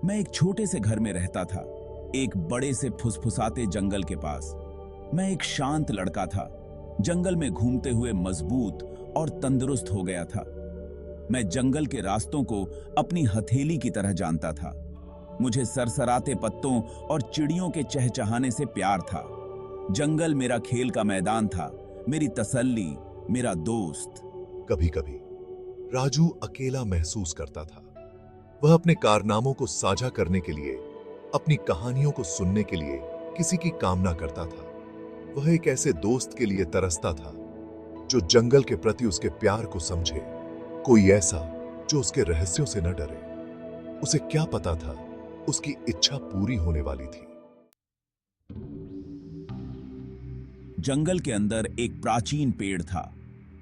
मैं एक छोटे से घर में रहता था, एक बड़े से फुसफुसाते जंगल के पास। मैं एक शांत लड़का था, जंगल में घूमते हुए मजबूत और तंदुरुस्त हो गया था। मैं जंगल के रास्तों को अपनी हथेली की तरह जानता था। मुझे सरसराते पत्तों और चिड़ियों के चहचहाने से प्यार था। जंगल मेरा खेल का मैदान था, मेरी तसल्ली, मेरा दोस्त। कभी कभी राजू अकेला महसूस करता था। वह अपने कारनामों को साझा करने के लिए, अपनी कहानियों को सुनने के लिए किसी की कामना करता था। वह एक ऐसे दोस्त के लिए तरसता था जो जंगल के प्रति उसके प्यार को समझे, कोई ऐसा जो उसके रहस्यों से न डरे। उसे क्या पता था, उसकी इच्छा पूरी होने वाली थी। जंगल के अंदर एक प्राचीन पेड़ था।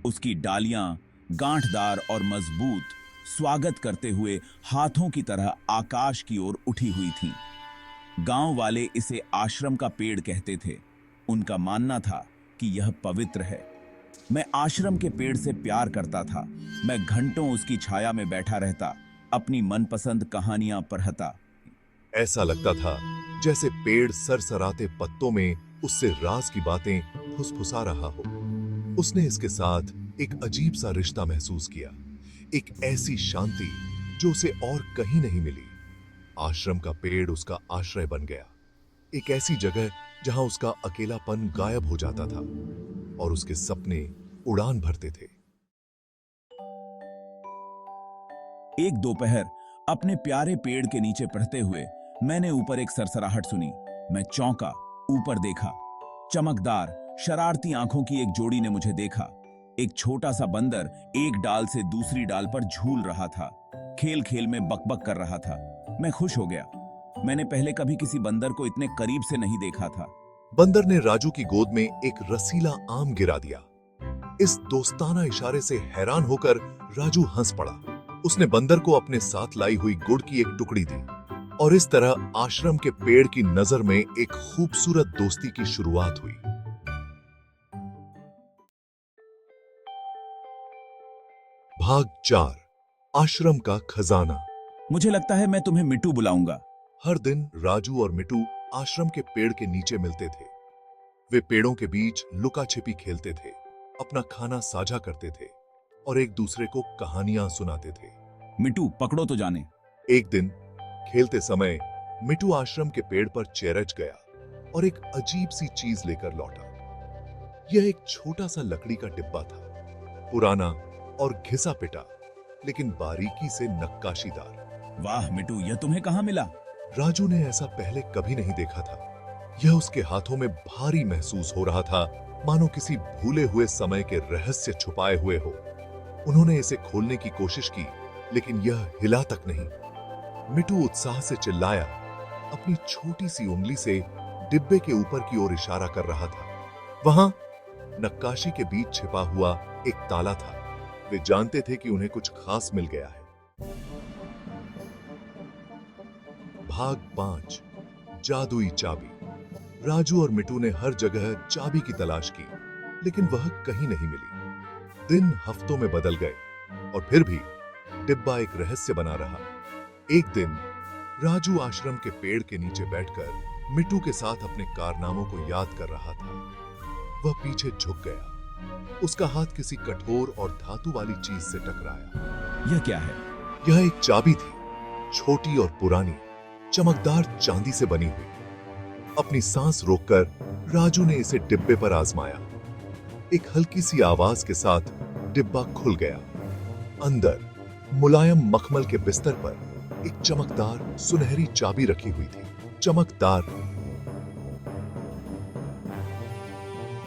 उसकी डालियां गांठदार और मजबूत, स्वागत करते हुए हाथों की तरह आकाश की ओर उठी हुई थीं। गांव वाले इसे आश्रम का पेड़ कहते थे। उनका मानना था कि यह पवित्र है। मैं आश्रम के पेड़ से प्यार करता था। मैं घंटों उसकी छाया में बैठा रहता, अपनी मनपसंद कहानियां पढ़ता। ऐसा लगता था जैसे पेड़ सरसराते पत्तों में उससे राज की बातें फुसफुसा रहा हो। उसने इसके साथ एक अजीब सा रिश्ता महसूस किया, एक ऐसी शांति जो उसे और कहीं नहीं मिली। आश्रम का पेड़ उसका आश्रय बन गया, एक ऐसी जगह जहां उसका अकेलापन गायब हो जाता था और उसके सपने उड़ान भरते थे। एक दोपहर अपने प्यारे पेड़ के नीचे पढ़ते हुए मैंने ऊपर एक सरसराहट सुनी। मैं चौंका, ऊपर देखा। चमकदार, शरारती आंखों की एक जोड़ी ने मुझे देखा। एक छोटा सा बंदर एक डाल से दूसरी डाल पर झूल रहा था, खेल खेल में बकबक कर रहा था। मैं खुश हो गया। मैंने पहले कभी किसी बंदर को इतने करीब से नहीं देखा था। बंदर ने राजू की गोद में एक रसीला आम गिरा दिया। इस दोस्ताना इशारे से हैरान होकर राजू हंस पड़ा। उसने बंदर को अपने साथ लाई हुई गुड़ की एक टुकड़ी दी और इस तरह आश्रम के पेड़ की नजर में एक खूबसूरत दोस्ती की शुरुआत हुई। भाग 4, आश्रम का खजाना। मुझे लगता है मैं तुम्हें मिट्टू बुलाऊंगा। हर दिन राजू और मिट्टू आश्रम के पेड़ के नीचे मिलते थे। वे पेड़ों के बीच लुका छिपी खेलते थे, अपना खाना साझा करते थे और एक दूसरे को कहानियां सुनाते थे। मिट्टू, पकड़ो तो जाने। एक दिन खेलते समय मिट्टू आश्रम के पेड़ पर चेरच गया और एक अजीब सी चीज लेकर लौटा। यह एक छोटा सा लकड़ी का डिब्बा था, पुराना और घिसा पिटा, लेकिन बारीकी से नक्काशीदार। वाह मिट्टू, यह तुम्हें कहां मिला? राजू ने ऐसा पहले कभी नहीं देखा था। यह उसके हाथों में भारी महसूस हो रहा था, मानो किसी भूले हुए समय के रहस्य छुपाए हुए हो। उन्होंने इसे खोलने की कोशिश की, लेकिन यह हिला तक नहीं। मिट्टू उत्साह से चिल्लाया, अपनी छोटी सी उंगली से डिब्बे के ऊपर की ओर इशारा कर रहा था। वहां नक्काशी के बीच छिपा हुआ एक ताला था। वे जानते थे कि उन्हें कुछ खास मिल गया है। भाग 5, जादुई चाबी। राजू और मिट्टू ने हर जगह चाबी की तलाश की, लेकिन वह कहीं नहीं मिली। दिन हफ्तों में बदल गए और फिर भी डिब्बा एक रहस्य बना रहा। एक दिन राजू आश्रम के पेड़ के नीचे बैठकर मिट्टू के साथ अपने कारनामों को याद कर रहा था। वह पीछे झुक गया। उसका हाथ किसी कठोर और धातु वाली चीज से टकराया। यह क्या है? यह एक चाबी थी, छोटी और पुरानी, चमकदार चांदी से बनी हुई। अपनी सांस रोककर राजू ने इसे डिब्बे पर आजमाया। एक हल्की सी आवाज के साथ डिब्बा खुल गया। अंदर मुलायम मखमल के बिस्तर पर एक चमकदार सुनहरी चाबी रखी हुई थी। चमकदार।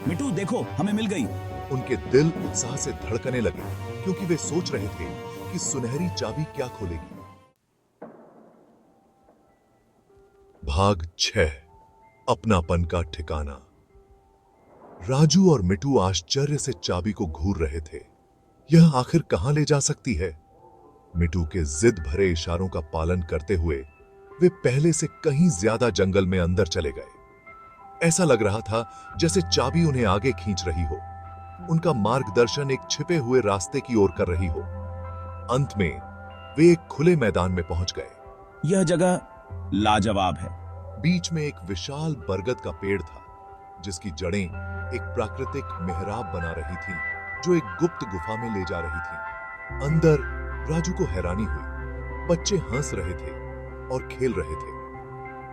मिट्टू देखो, हमें मिल गई। उनके दिल उत्साह से धड़कने लगे, क्योंकि वे सोच रहे थे कि सुनहरी चाबी क्या खोलेगी। भाग 6, अपनापन का ठिकाना। राजू और मिट्टू आश्चर्य से चाबी को घूर रहे थे। यह आखिर कहां ले जा सकती है? मिट्टू के जिद भरे इशारों का पालन करते हुए वे पहले से कहीं ज्यादा जंगल में अंदर चले गए। ऐसा लग रहा था जैसे चाबी उन्हें आगे खींच रही हो, उनका मार्गदर्शन एक छिपे हुए रास्ते की ओर कर रही हो। अंत में वे एक खुले मैदान में पहुंच गए। यह जगह लाजवाब है। बीच में एक विशाल बरगद का पेड़ था, जिसकी जड़ें एक प्राकृतिक मेहराब बना रही थी, जो एक गुप्त गुफा में ले जा रही थी। अंदर राजू को हैरानी हुई। बच्चे हंस रहे थे और खेल रहे थे।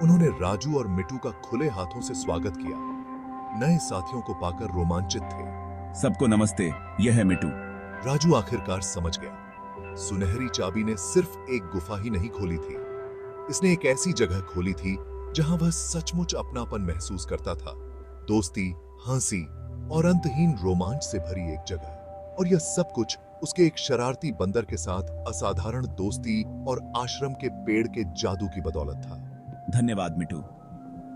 उन्होंने राजू और मिटू का खुले हाथों से स्वागत किया। नए साथियों को पाकर रोमांचित थे। सबको नमस्ते, यह है मिटू। राजू आखिरकार समझ गया, सुनहरी चाबी ने सिर्फ एक गुफा ही नहीं खोली थी, इसने एक ऐसी जगह खोली थी जहां वह सचमुच अपनापन महसूस करता था। दोस्ती, हंसी और अंतहीन रोमांच से भरी एक जगह। और यह सब कुछ उसके एक शरारती बंदर के साथ असाधारण दोस्ती और आश्रम के पेड़ के जादू की बदौलत था। धन्यवाद मिटू,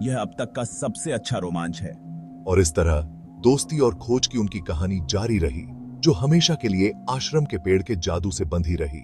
यह अब तक का सबसे अच्छा रोमांच है। और इस तरह दोस्ती और खोज की उनकी कहानी जारी रही, जो हमेशा के लिए आश्रम के पेड़ के जादू से बंधी रही।